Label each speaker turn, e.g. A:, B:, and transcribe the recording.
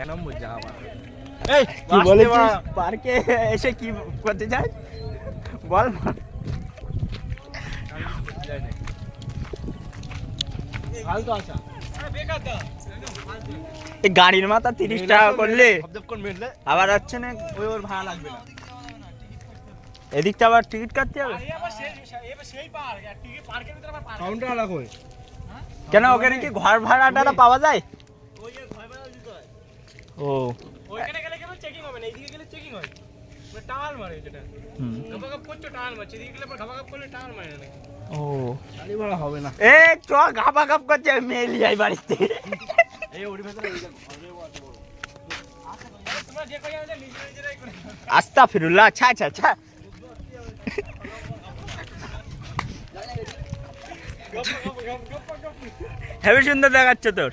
A: এক নম্বর জায়গা।
B: এই কি বলেছিস পার্কে এসে কি করতে চাই বল। গাড়ির মাথা 30 টাকা করলে আবার হচ্ছে না
A: ওই ওর ভাড়া লাগবে না।
B: এদিকটা আবার টিকিট কাটতে হবে
A: কাউন্টার আলাদা করে।
B: কেন ওখানে কি ঘর ভাড়াটা পাওয়া যায়? ও
A: ওইখানে গেলে কেন চেকিং হবে না, এইদিকে গেলে চেকিং হয়। মানে টাওয়াল মারে যেটা গাবাগাব করছো টাওয়াল মারছে, এদিকে গেলে গাবাগাব করলে টাওয়াল মারে না নাকি?
B: ও
A: গাড়ি ভাড়া হবে না।
B: এ চ গাবাগাব করছে মেয়ে যাই বাড়িতে।
A: এই ওর ভেতরে এই দেখো তোমরা যে কই যাবে নিজেরাই করে।
B: আস্তাগফিরুল্লাহ। আচ্ছা আচ্ছা আচ্ছা হেবি সুন্দর দেখাচ্ছে তোর।